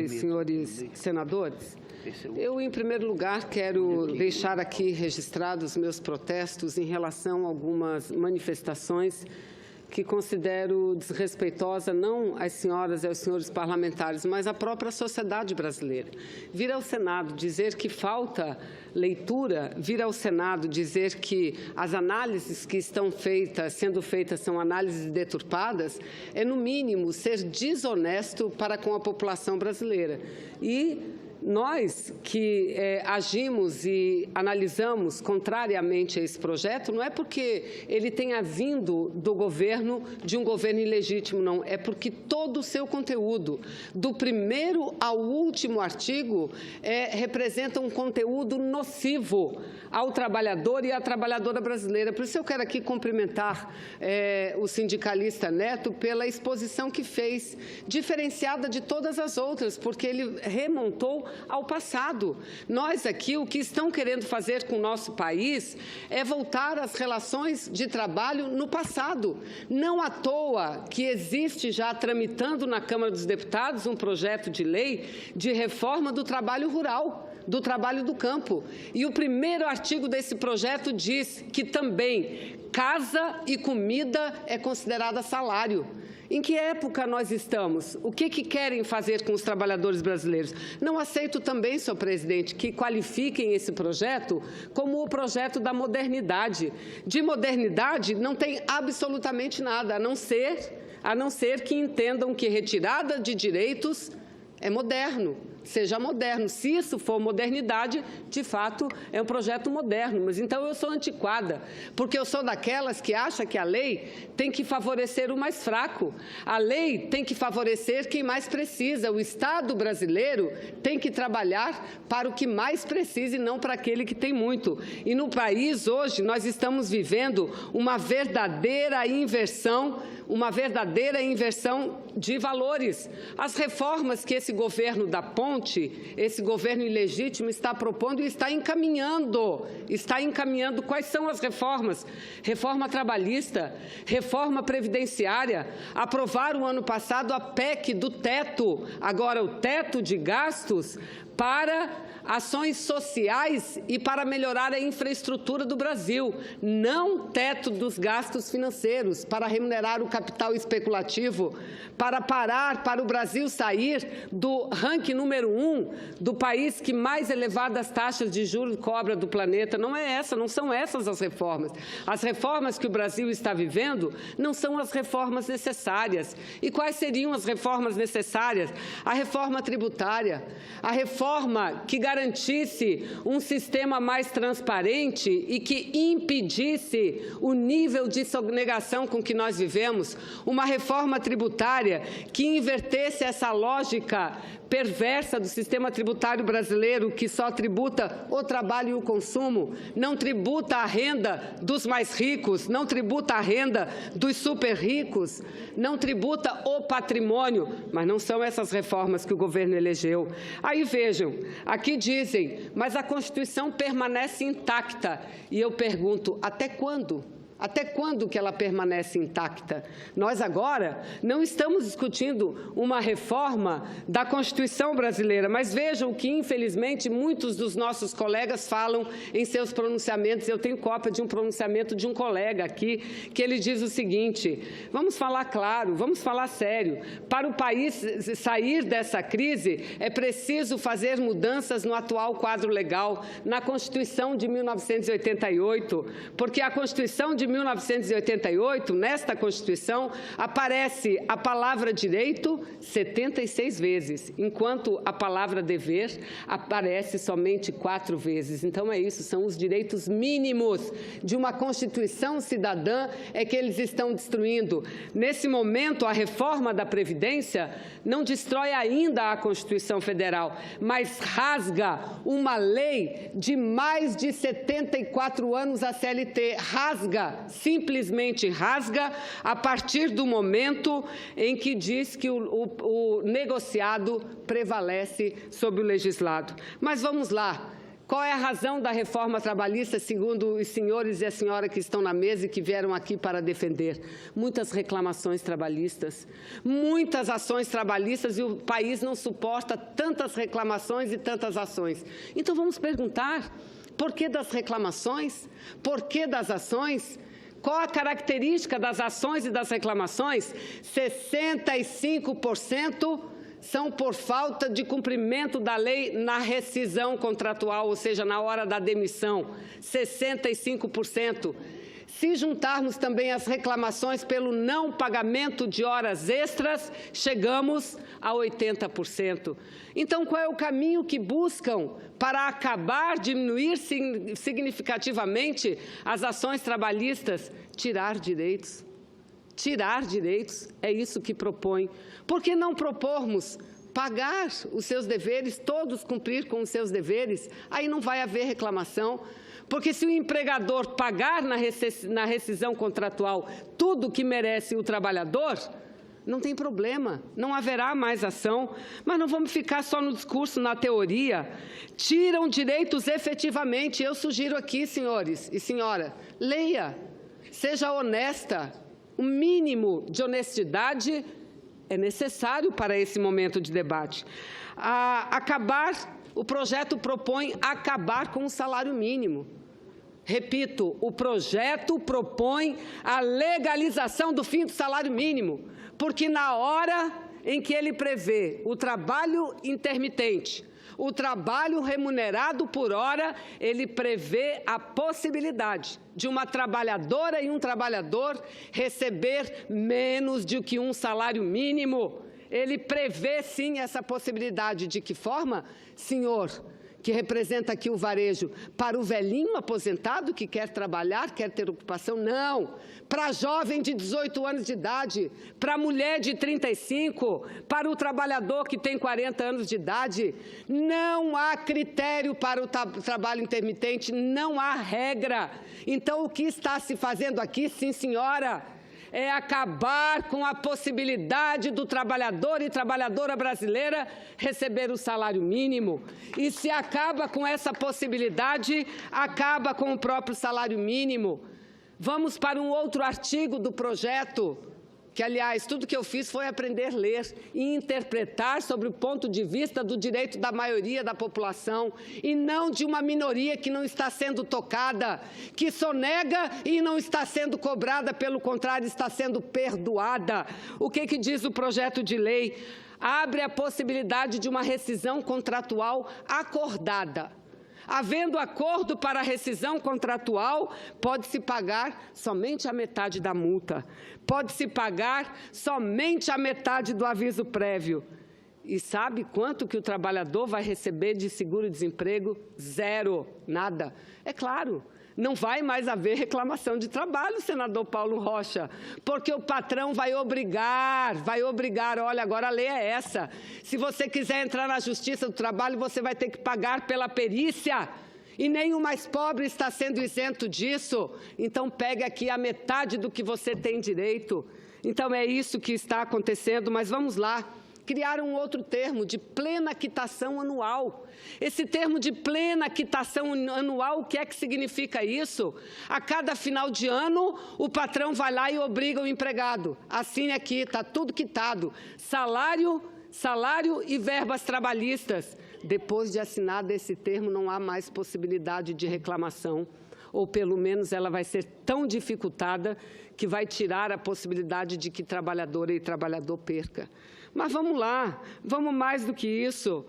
Senhores senadores, eu, em primeiro lugar, quero deixar aqui registrados os meus protestos em relação a algumas manifestações que considero desrespeitosa não às senhoras e aos senhores parlamentares, mas à própria sociedade brasileira. Vir ao Senado dizer que falta leitura, vir ao Senado dizer que as análises que estão sendo feitas são análises deturpadas, é, no mínimo, ser desonesto para com a população brasileira. E nós que agimos e analisamos contrariamente a esse projeto, não é porque ele tenha vindo do governo, de um governo ilegítimo, não. É porque todo o seu conteúdo, do primeiro ao último artigo, representa um conteúdo nocivo ao trabalhador e à trabalhadora brasileira. Por isso eu quero aqui cumprimentar o sindicalista Neto pela exposição que fez, diferenciada de todas as outras, porque ele remontou ao passado. Nós aqui, o que estão querendo fazer com o nosso país é voltar às relações de trabalho no passado. Não à toa que existe já tramitando na Câmara dos Deputados um projeto de lei de reforma do trabalho rural, do trabalho do campo. E o primeiro artigo desse projeto diz que também casa e comida é considerada salário. Em que época nós estamos? O que querem fazer com os trabalhadores brasileiros? Não aceito também, senhor presidente, que qualifiquem esse projeto como o projeto da modernidade. De modernidade não tem absolutamente nada, a não ser que entendam que retirada de direitos é moderno. Seja moderno. Se isso for modernidade, de fato, é um projeto moderno. Mas então eu sou antiquada, porque eu sou daquelas que acha que a lei tem que favorecer o mais fraco. A lei tem que favorecer quem mais precisa. O Estado brasileiro tem que trabalhar para o que mais precisa e não para aquele que tem muito. E no país, hoje, nós estamos vivendo uma verdadeira inversão de valores. As reformas que esse governo da ponte, esse governo ilegítimo está propondo e está encaminhando. Quais são as reformas? Reforma trabalhista, reforma previdenciária, aprovaram o ano passado a PEC do teto, agora o teto de gastos para ações sociais e para melhorar a infraestrutura do Brasil, não teto dos gastos financeiros, para remunerar o capital especulativo, para o Brasil sair do ranking número 1 do país que mais elevadas taxas de juros cobra do planeta. Não são essas as reformas. As reformas que o Brasil está vivendo não são as reformas necessárias. E quais seriam as reformas necessárias? A reforma tributária, a reforma que garantisse um sistema mais transparente e que impedisse o nível de sonegação com que nós vivemos, uma reforma tributária que invertesse essa lógica perversa do sistema tributário brasileiro, que só tributa o trabalho e o consumo, não tributa a renda dos mais ricos, não tributa a renda dos super ricos, não tributa o patrimônio, mas não são essas reformas que o governo elegeu. Aí vejam, aqui dizem, mas a Constituição permanece intacta. E eu pergunto, até quando? Até quando que ela permanece intacta? Nós agora não estamos discutindo uma reforma da Constituição brasileira, mas vejam que, infelizmente, muitos dos nossos colegas falam em seus pronunciamentos. Eu tenho cópia de um pronunciamento de um colega aqui, que ele diz o seguinte: vamos falar claro, vamos falar sério. Para o país sair dessa crise, é preciso fazer mudanças no atual quadro legal, na Constituição de 1988, porque a Constituição de 1988, nesta Constituição, aparece a palavra direito 76 vezes, enquanto a palavra dever aparece somente 4 vezes. Então é isso, são os direitos mínimos de uma Constituição cidadã é que eles estão destruindo. Nesse momento, a reforma da Previdência não destrói ainda a Constituição Federal, mas rasga uma lei de mais de 74 anos, a CLT, simplesmente rasga, a partir do momento em que diz que o negociado prevalece sobre o legislado. Mas vamos lá. Qual é a razão da reforma trabalhista, segundo os senhores e a senhora que estão na mesa e que vieram aqui para defender? Muitas reclamações trabalhistas, muitas ações trabalhistas, e o país não suporta tantas reclamações e tantas ações. Então, vamos perguntar: por que das reclamações? Por que das ações? Qual a característica das ações e das reclamações? 65% são por falta de cumprimento da lei na rescisão contratual, ou seja, na hora da demissão, 65%. Se juntarmos também as reclamações pelo não pagamento de horas extras, chegamos a 80%. Então, qual é o caminho que buscam para acabar, diminuir significativamente as ações trabalhistas? Tirar direitos. Tirar direitos, é isso que propõe. Por que não propormos pagar os seus deveres, todos cumprir com os seus deveres? Aí não vai haver reclamação, porque se o empregador pagar na rescisão contratual tudo que merece o trabalhador, não tem problema, não haverá mais ação. Mas não vamos ficar só no discurso, na teoria. Tiram direitos efetivamente. Eu sugiro aqui, senhores e senhora, leia, seja honesta. O mínimo de honestidade é necessário para esse momento de debate. O projeto propõe acabar com o salário mínimo. Repito, o projeto propõe a legalização do fim do salário mínimo, porque na hora em que ele prevê o trabalho intermitente, o trabalho remunerado por hora, ele prevê a possibilidade de uma trabalhadora e um trabalhador receber menos do que um salário mínimo. Ele prevê, sim, essa possibilidade. De que forma, senhor, que representa aqui o varejo? Para o velhinho aposentado que quer trabalhar, quer ter ocupação? Não. Para jovem de 18 anos de idade, para a mulher de 35, para o trabalhador que tem 40 anos de idade. Não há critério para o trabalho intermitente, não há regra. Então, o que está se fazendo aqui, sim, senhora, é acabar com a possibilidade do trabalhador e trabalhadora brasileira receber o salário mínimo. E se acaba com essa possibilidade, acaba com o próprio salário mínimo. Vamos para um outro artigo do projeto, que, aliás, tudo que eu fiz foi aprender a ler e interpretar sobre o ponto de vista do direito da maioria da população e não de uma minoria que não está sendo tocada, que sonega e não está sendo cobrada, pelo contrário, está sendo perdoada. O que diz o projeto de lei? Abre a possibilidade de uma rescisão contratual acordada. Havendo acordo para a rescisão contratual, pode-se pagar somente a metade da multa. Pode-se pagar somente a metade do aviso prévio. E sabe quanto que o trabalhador vai receber de seguro-desemprego? Zero, nada. É claro, não vai mais haver reclamação de trabalho, senador Paulo Rocha, porque o patrão vai obrigar, olha, agora a lei é essa. Se você quiser entrar na Justiça do Trabalho, você vai ter que pagar pela perícia. E nem o mais pobre está sendo isento disso. Então, pegue aqui a metade do que você tem direito. Então, é isso que está acontecendo, mas vamos lá. Criaram um outro termo, de plena quitação anual. Esse termo de plena quitação anual, o que é que significa isso? A cada final de ano, o patrão vai lá e obriga o empregado. Assine aqui, está tudo quitado. Salário e verbas trabalhistas. Depois de assinado esse termo, não há mais possibilidade de reclamação, ou pelo menos ela vai ser tão dificultada que vai tirar a possibilidade de que trabalhadora e trabalhador perca. Mas vamos lá, vamos mais do que isso.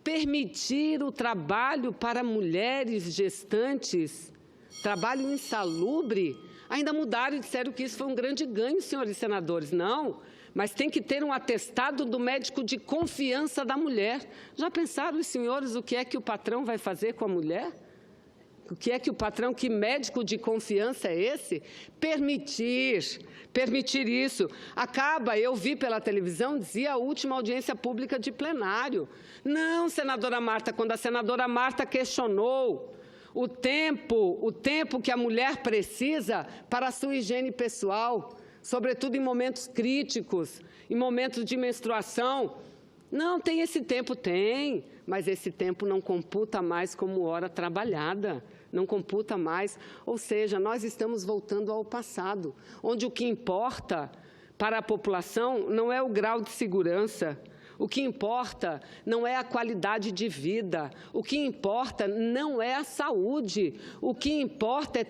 Permitir o trabalho para mulheres gestantes, trabalho insalubre. Ainda mudaram e disseram que isso foi um grande ganho, senhores senadores. Não, mas tem que ter um atestado do médico de confiança da mulher. Já pensaram os senhores o que é que o patrão vai fazer com a mulher? O que é que o patrão, que médico de confiança é esse? Permitir isso. Acaba, eu vi pela televisão, dizia a última audiência pública de plenário. Não, senadora Marta, quando a senadora Marta questionou o tempo que a mulher precisa para a sua higiene pessoal, sobretudo em momentos críticos, em momentos de menstruação, Não, tem esse tempo, tem, mas esse tempo não computa mais como hora trabalhada, não computa mais. Ou seja, nós estamos voltando ao passado, onde o que importa para a população não é o grau de segurança, o que importa não é a qualidade de vida, o que importa não é a saúde, o que importa é...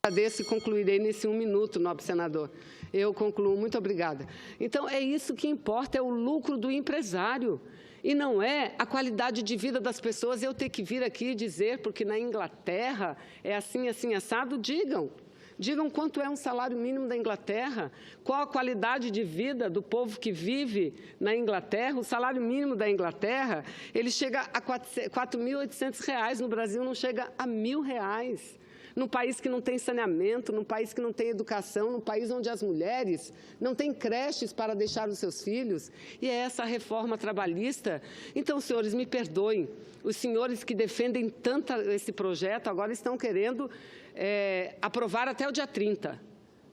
Agradeço e concluirei nesse 1 minuto, nobre senador. Eu concluo. Muito obrigada. Então, é isso que importa, é o lucro do empresário. E não é a qualidade de vida das pessoas. Eu ter que vir aqui dizer, porque na Inglaterra é assim, assim, assado, digam. Digam quanto é um salário mínimo da Inglaterra, qual a qualidade de vida do povo que vive na Inglaterra. O salário mínimo da Inglaterra, ele chega a R$ 4.800, no Brasil não chega a R$ 1.000. Num país que não tem saneamento, num país que não tem educação, num país onde as mulheres não têm creches para deixar os seus filhos, e é essa a reforma trabalhista. Então, senhores, me perdoem, os senhores que defendem tanto esse projeto agora estão querendo aprovar até o dia 30.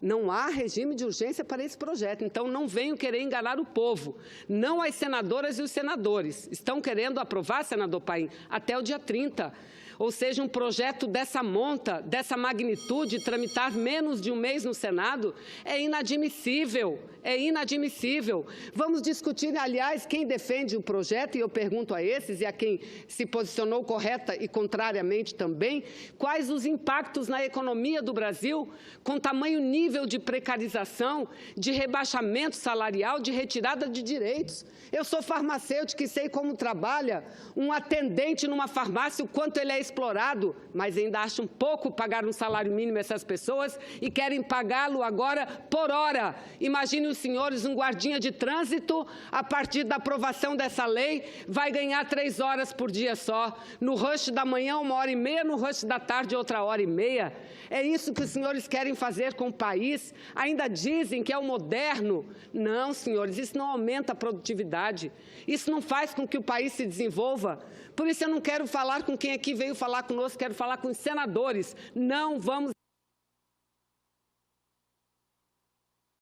Não há regime de urgência para esse projeto, então não venham querer enganar o povo. Não as senadoras e os senadores estão querendo aprovar, senador Paim, até o dia 30. Ou seja, um projeto dessa monta, dessa magnitude, tramitar menos de um mês no Senado, é inadmissível, é inadmissível. Vamos discutir, aliás, quem defende o projeto, e eu pergunto a esses e a quem se posicionou correta e contrariamente também, quais os impactos na economia do Brasil, com tamanho nível de precarização, de rebaixamento salarial, de retirada de direitos. Eu sou farmacêutica e sei como trabalha um atendente numa farmácia, o quanto ele é explorado, mas ainda acham pouco pagar um salário mínimo a essas pessoas e querem pagá-lo agora por hora. Imagine os senhores, um guardinha de trânsito, a partir da aprovação dessa lei, vai ganhar 3 horas por dia só. No rush da manhã, 1h30, no rush da tarde, outra 1h30. É isso que os senhores querem fazer com o país? Ainda dizem que é o moderno. Não, senhores, isso não aumenta a produtividade. Isso não faz com que o país se desenvolva. Por isso eu não quero falar com quem aqui veio falar conosco, quero falar com os senadores. Não vamos